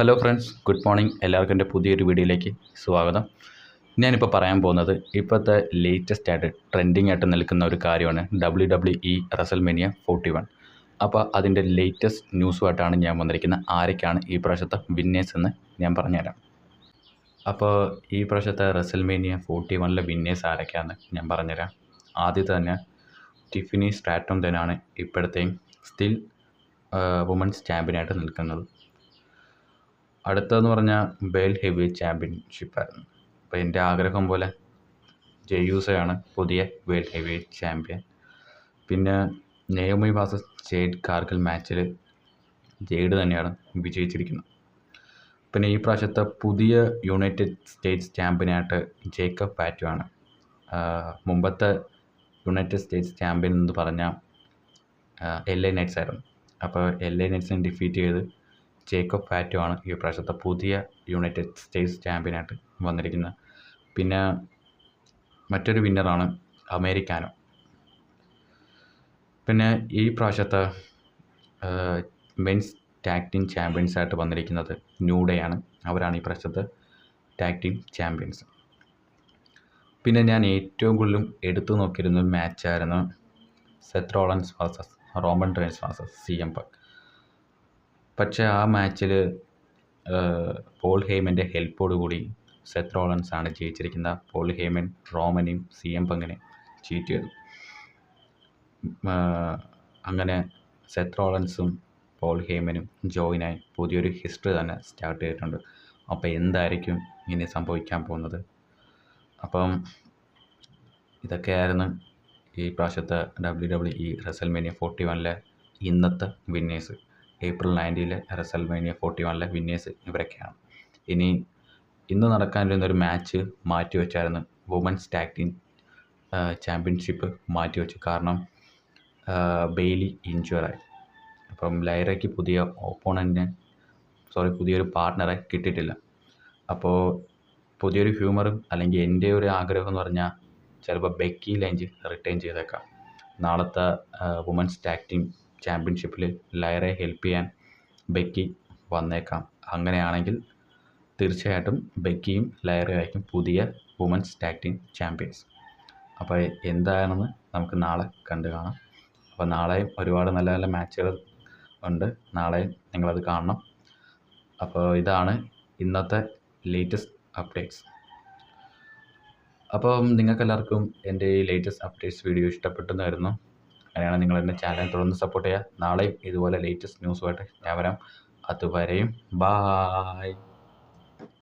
Hello friends, good morning. എല്ലാവർക്കും എൻ്റെ പുതിയൊരു വീഡിയോയിലേക്ക് സ്വാഗതം. ഞാനിപ്പോൾ പറയാൻ പോകുന്നത് ഇപ്പോഴത്തെ ലേറ്റസ്റ്റ് ആയിട്ട് ട്രെൻഡിങ് ആയിട്ട് നിൽക്കുന്ന ഒരു കാര്യമാണ് WWE റസൽമേനിയ 41. അപ്പോൾ അതിൻ്റെ ലേറ്റസ്റ്റ് ന്യൂസുമായിട്ടാണ് ഞാൻ വന്നിരിക്കുന്നത്. ആരൊക്കെയാണ് ഈ പ്രാവശ്യത്തെ വിന്നേഴ്സ് എന്ന് ഞാൻ പറഞ്ഞുതരാം. അപ്പോൾ ഈ പ്രാവശ്യത്തെ റസൽമേനിയ 41 വിന്നേഴ്സ് ആരൊക്കെയാണെന്ന് ഞാൻ പറഞ്ഞുതരാം. ആദ്യത്തെ തന്നെ ടിഫിനി സ്ട്രാറ്റം തന്നെയാണ് ഇപ്പോഴത്തെയും സ്റ്റിൽ വുമൻസ് ചാമ്പ്യനായിട്ട് നിൽക്കുന്നത്. അടുത്തതെന്ന് പറഞ്ഞാൽ വേൾഡ് ഹെവി ചാമ്പ്യൻഷിപ്പായിരുന്നു. അപ്പോൾ എൻ്റെ ആഗ്രഹം പോലെ ജയൂസയാണ് പുതിയ വേൾഡ് ഹെവി ചാമ്പ്യൻ. പിന്നെ നയോമി വാസസ് ജേഡ് കാർഗിൽ മാച്ചിൽ ജേഡ് തന്നെയാണ് വിജയിച്ചിരിക്കുന്നത്. പിന്നെ ഈ പ്രാവശ്യത്തെ പുതിയ യുണൈറ്റഡ് സ്റ്റേറ്റ്സ് ചാമ്പ്യനായിട്ട് ജേക്കബ് പാറ്റു ആണ്. മുമ്പത്തെ യുണൈറ്റഡ് സ്റ്റേറ്റ്സ് ചാമ്പ്യൻ എന്ന് പറഞ്ഞാൽ LA നൈറ്റ്സ് ആയിരുന്നു. അപ്പോൾ LA നൈറ്റ്സിനെ ഡിഫീറ്റ് ചെയ്ത് ജേക്കബ് പാറ്റു ആണ് ഈ പ്രാവശ്യത്തെ പുതിയ യുണൈറ്റഡ് സ്റ്റേറ്റ്സ് ചാമ്പ്യനായിട്ട് വന്നിരിക്കുന്നത്. പിന്നെ മറ്റൊരു വിന്നറാണ് അമേരിക്കാനോ. പിന്നെ ഈ പ്രാവശ്യത്തെ മെൻസ് ടാഗ് ടീം ചാമ്പ്യൻസായിട്ട് വന്നിരിക്കുന്നത് ന്യൂ ഡേ ആണ്. അവരാണ് ഈ പ്രാവശ്യത്തെ ടാഗ് ടീം ചാമ്പ്യൻസ്. പിന്നെ ഞാൻ ഏറ്റവും കൂടുതലും എടുത്തു നോക്കിയിരുന്ന ഒരു മാച്ചായിരുന്നു Seth Rollins versus Roman Reigns versus CM Punk. പക്ഷേ ആ മാച്ചിൽ പോൾ ഹേമൻ്റെ ഹെൽപ്പോടുകൂടി സെത്ത് റോളൻസ് ആണ് ജയിച്ചിരിക്കുന്നത്. പോൾ ഹേമൻ റോമനെയും CM പങ്കിനെ ചീറ്റ് ചെയ്തു. അങ്ങനെ സെത്ത് റോളൻസും പോൾ ഹേമനും ജോയിനായി പുതിയൊരു ഹിസ്റ്ററി തന്നെ സ്റ്റാർട്ട് ചെയ്തിട്ടുണ്ട്. അപ്പോൾ എന്തായിരിക്കും ഇനി സംഭവിക്കാൻ പോകുന്നത്? അപ്പം ഇതൊക്കെയായിരുന്നു ഈ പ്രാവശ്യത്തെ WWE റസൽമേനിയ 41 ഇന്നത്തെ വിന്നേഴ്സ്. ഏപ്രിൽ 19 റസൽമേനിയ 41 വിന്നേഴ്സ് ഇവരൊക്കെയാണ്. ഇന്ന് നടക്കാനിരുന്നൊരു മാച്ച് മാറ്റിവെച്ചായിരുന്നു. വുമൻസ് ടാഗ് ടീം ചാമ്പ്യൻഷിപ്പ് മാറ്റിവെച്ചു. കാരണം ബെയ്ലി ഇഞ്ചുറായി. അപ്പം ലൈറയ്ക്ക് പുതിയൊരു പാർട്ട്ണറെ കിട്ടിയിട്ടില്ല. അപ്പോൾ പുതിയൊരു ഹ്യൂമറും അല്ലെങ്കിൽ എൻ്റെ ഒരു ആഗ്രഹം എന്ന് പറഞ്ഞാൽ ചിലപ്പോൾ ബെക്കി ലഞ്ച് റിട്ടേൺ ചെയ്തേക്കാം. നാളത്തെ വുമൻസ് ടാഗ് ടീം ചാമ്പ്യൻഷിപ്പിൽ ലൈറയെ ഹെൽപ്പ് ചെയ്യാൻ ബെക്കി വന്നേക്കാം. അങ്ങനെയാണെങ്കിൽ തീർച്ചയായിട്ടും ബെക്കിയും ലൈറയായിരിക്കും പുതിയ വുമൻസ് ടാഗ് ടീം ചാമ്പ്യൻസ്. അപ്പോൾ എന്താണെന്ന് നമുക്ക് നാളെ കണ്ടു കാണാം. അപ്പോൾ നാളെയും ഒരുപാട് നല്ല നല്ല മാച്ചുകൾ ഉണ്ട്. നാളെ നിങ്ങളത് കാണണം. അപ്പോൾ ഇതാണ് ഇന്നത്തെ ലേറ്റസ്റ്റ് അപ്ഡേറ്റ്സ്. അപ്പം നിങ്ങൾക്കെല്ലാവർക്കും എൻ്റെ ഈ ലേറ്റസ്റ്റ് അപ്ഡേറ്റ്സ് വീഡിയോ ഇഷ്ടപ്പെട്ടെന്ന് വരുന്നു. അങ്ങനെയാണ് നിങ്ങൾ എൻ്റെ ചാനൽ തുടർന്ന് സപ്പോർട്ട് ചെയ്യുക. നാളെയും ഇതുപോലെ ലേറ്റസ്റ്റ് ന്യൂസുമായിട്ട് ഞാൻ വരാം. അതുവരെയും ബായ്.